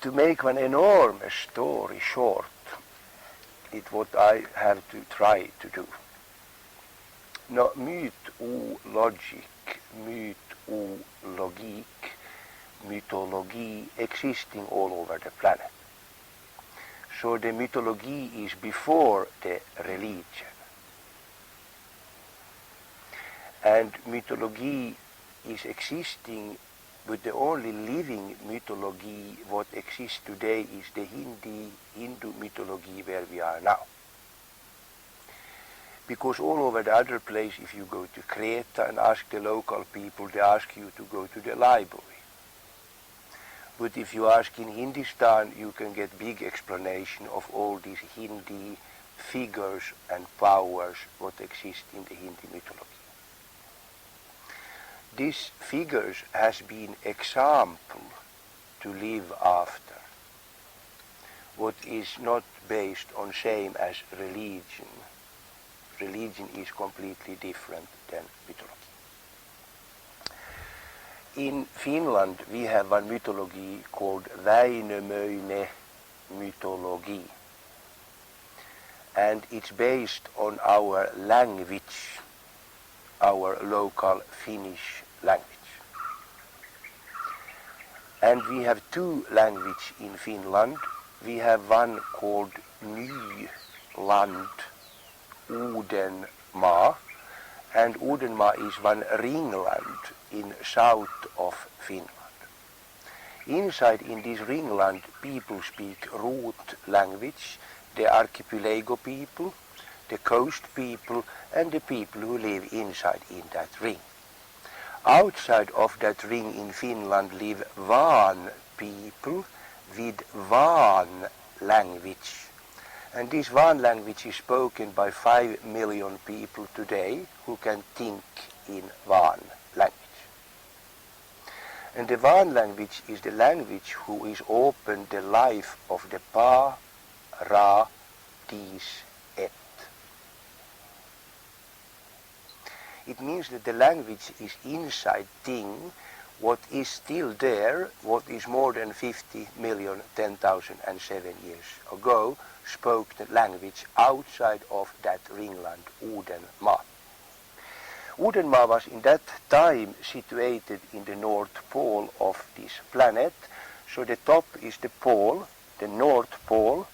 To make one enormous story short, it's what I have to try to do. No, mythologic, mytologik, mythology existing all over the planet. So the mythology is before the religion. And mythology is existing, but the only living mythology what exists today is the Hindu mythology where we are now. Because all over the other place, if you go to Creta and ask the local people, they ask you to go to the library. But if you ask in Hindustan, you can get big explanation of all these Hindi figures and powers what exist in the Hindi mythology. These figures has been example to live after, what is not based on same as religion. Religion is completely different than mythology. In Finland we have one mythology called Väinämöinen mythology, and it's based on our language, our local Finnish language. And we have two languages in Finland. We have one called Land Odenma, and Odenma is one ringland in south of Finland. Inside in this ringland people speak root language, the archipelago people, the coast people, and the people who live inside in that ring. Outside of that ring in Finland live Van people with Van language. And this Van language is spoken by 5 million people today who can think in Van language. And the Van language is the language who is open the life of the Paradies. It means that the language is inside thing, what is still there, what is more than 50,010,007 years ago, spoke the language outside of that ringland, Odenma. Odenma was in that time situated in the North Pole of this planet, so the top is the pole, the North Pole,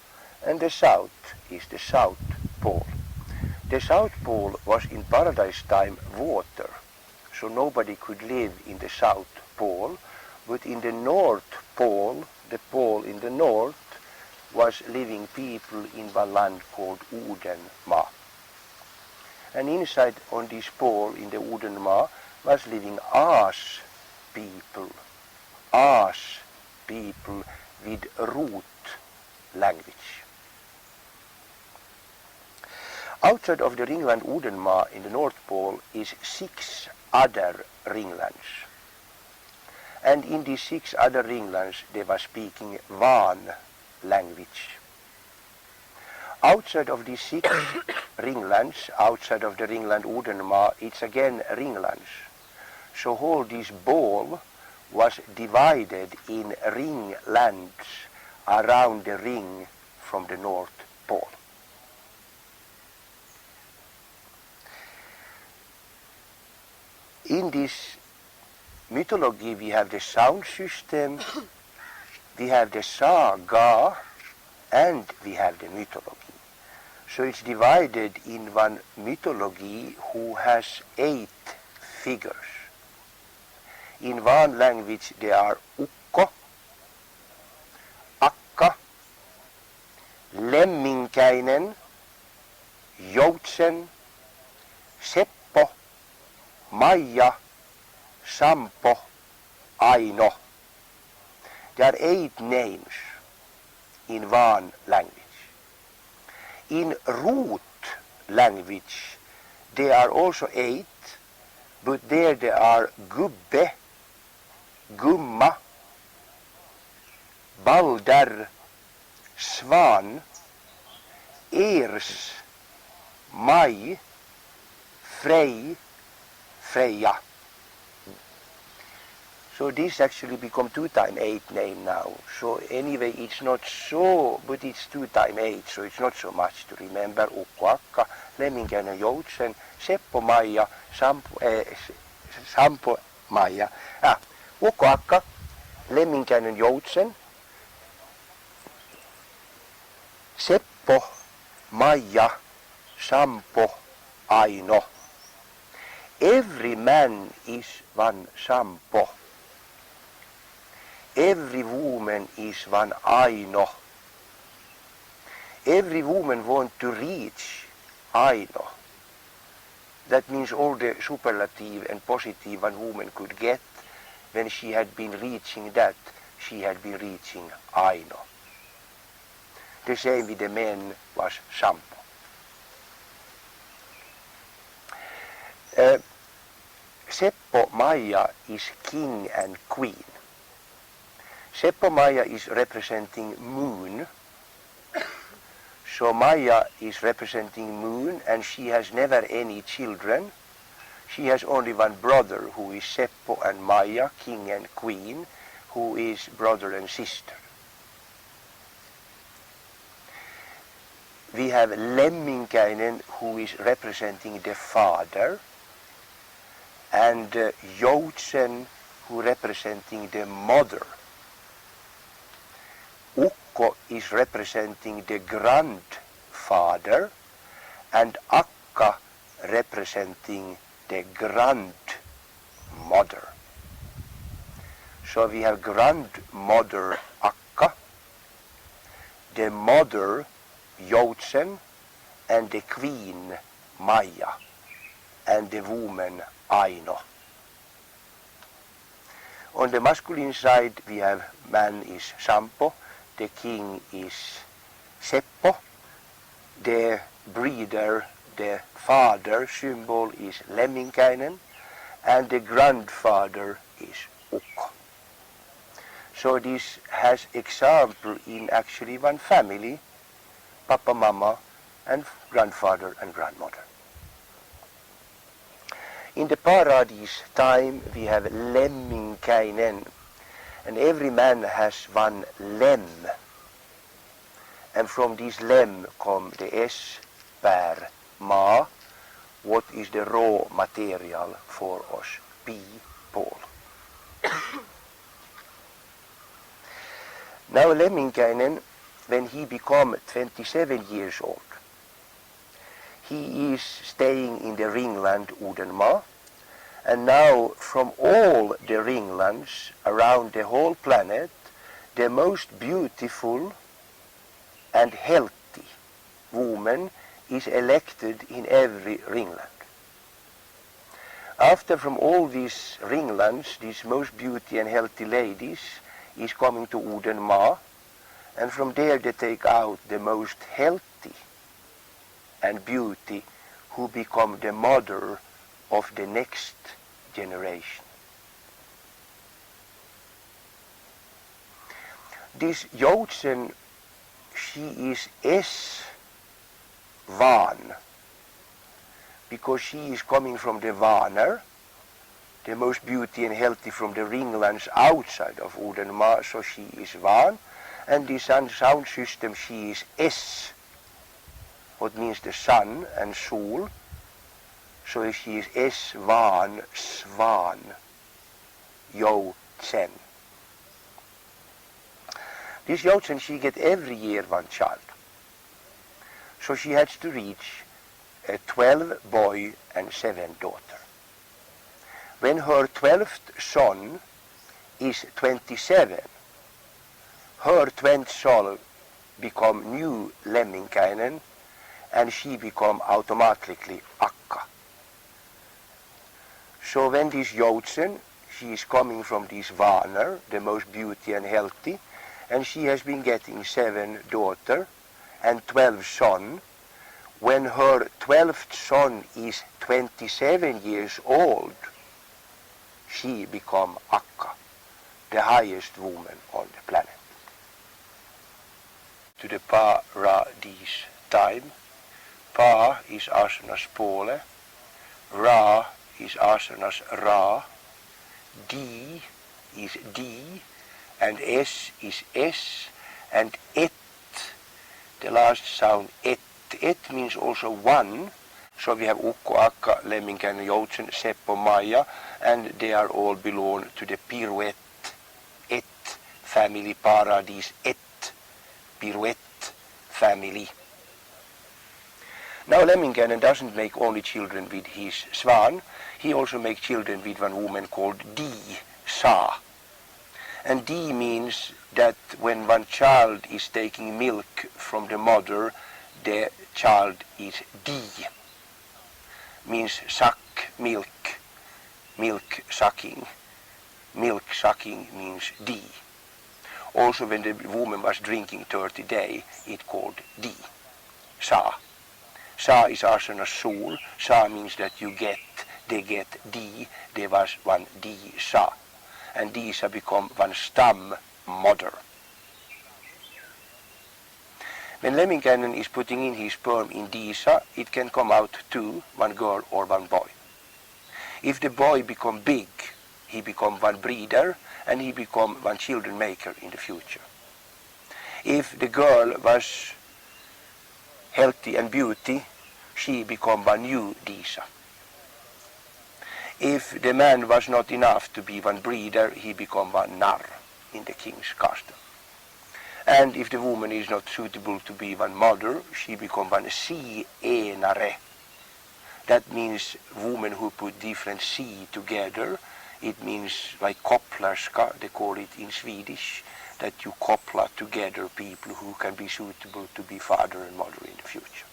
and the south is the South Pole. The South Pole was in Paradise time water, so nobody could live in the South Pole, but in the North Pole, the pole in the north, was living people in one land called Odenma. And inside on this pole in the Odenma was living Aas people with root language. Outside of the ringland Odenma in the North Pole is 6 other ringlands. And in these 6 other ringlands they were speaking Van language. Outside of these 6 ringlands, outside of the ringland Odenma, it's again ringlands. So all this ball was divided in ringlands around the ring from the North Pole. In this mythology we have the sound system, we have the saga, and we have the mythology. So it's divided in one mythology who has 8 figures. In one language there are ukko, akka, lemminkäinen, joutsen, seppo, Maija, Sampo, Aino. There are 8 names in one language. In root language there are also 8, but there are gubbe, gumma, balder, svan, ers, maj, frej, Freja. So this actually become 2 times 8 name now. So anyway, it's not so, but it's 2 times 8, so it's not so much to remember. Ukko Akka, Lemminkäinen Joutsen, Seppo Maija, Sampo Maija. Ukko Akka, Lemminkäinen Joutsen, Seppo, Maija, Sampo, Aino. Every man is one Sampo. Every woman is one Aino. Every woman wants to reach Aino. That means all the superlative and positive one woman could get, when she had been reaching that, she had been reaching Aino. The same with the men was Sampo. Seppo Maija is king and queen. Seppo Maija is representing moon. So Maija is representing moon, and she has never any children. She has only one brother, who is Seppo and Maija, king and queen, who is brother and sister. We have Lemminkäinen, who is representing the father, and Joutsen, who representing the mother. Ukko is representing the grandfather, and Akka representing the grandmother. So we have grandmother Akka, the mother Joutsen, and the queen Maija, and the woman Aino. On the masculine side we have man is Sampo, the king is Seppo, the breeder, the father symbol is Lemminkäinen, and the grandfather is Ukko. So this has example in actually one family, Papa, Mama, and grandfather and grandmother. In the Paradies time we have Lemminkäinen, and every man has one lem. And from this lem come the S, per, ma, what is the raw material for us, people. Now Lemminkäinen, when he become 27 years old, he is staying in the Ringland Odenma, and now from all the ringlands around the whole planet, the most beautiful and healthy woman is elected in every ringland. After from all these ringlands, these most beauty and healthy ladies is coming to Odenma, and from there they take out the most healthy and beauty, who become the mother of the next generation. This Joutsen, she is S-van, because she is coming from the Vaner, the most beauty and healthy from the ringlands outside of Odenma, so she is Van, and the sound system, she is S, what means the sun and sol, so she is S-van, Svan, Joutsen. This Joutsen, she get every year one child. So she has to reach 12 boy and 7 daughter. When her 12th son is 27, her 20th son become new Lemminkäinen, and she become automatically Akka. So when this Joutsen, she is coming from this Vaner, the most beauty and healthy, and she has been getting 7 daughter and 12 son. When her 12th son is 27 years old, she become Akka, the highest woman on the planet. To the Paradies time, Pa is asanas pole, Ra is asanas Ra, Di is D, and S is S, and et, the last sound et. Et means also one, so we have Ukko, Akka, Lemminkäinen, Joutsen, Seppo, Maija, and they are all belong to the pirouette, et family, Paradies, et pirouette family. Now Lemminkäinen doesn't make only children with his swan, he also makes children with one woman called Di, Sa. And Di means that when one child is taking milk from the mother, the child is Di. Means suck, milk, milk sucking. Milk sucking means Di. Also when the woman was drinking 30 days, it called Di, Sa. Sa is asana sol. Sa means that you get, they get Di, there was one Di, Sa. And Disa become one stam mother. When Lemminkäinen is putting in his sperm in Disa, it can come out two, one girl or one boy. If the boy become big, he become one breeder and he become one children maker in the future. If the girl was healthy and beauty, she become one new Disa. If the man was not enough to be one breeder, he become one nar in the king's castle. And if the woman is not suitable to be one mother, she become one si-enare. That means woman who put different si together. It means like kopplarska, they call it in Swedish, that you koppla together people who can be suitable to be father and mother in the future.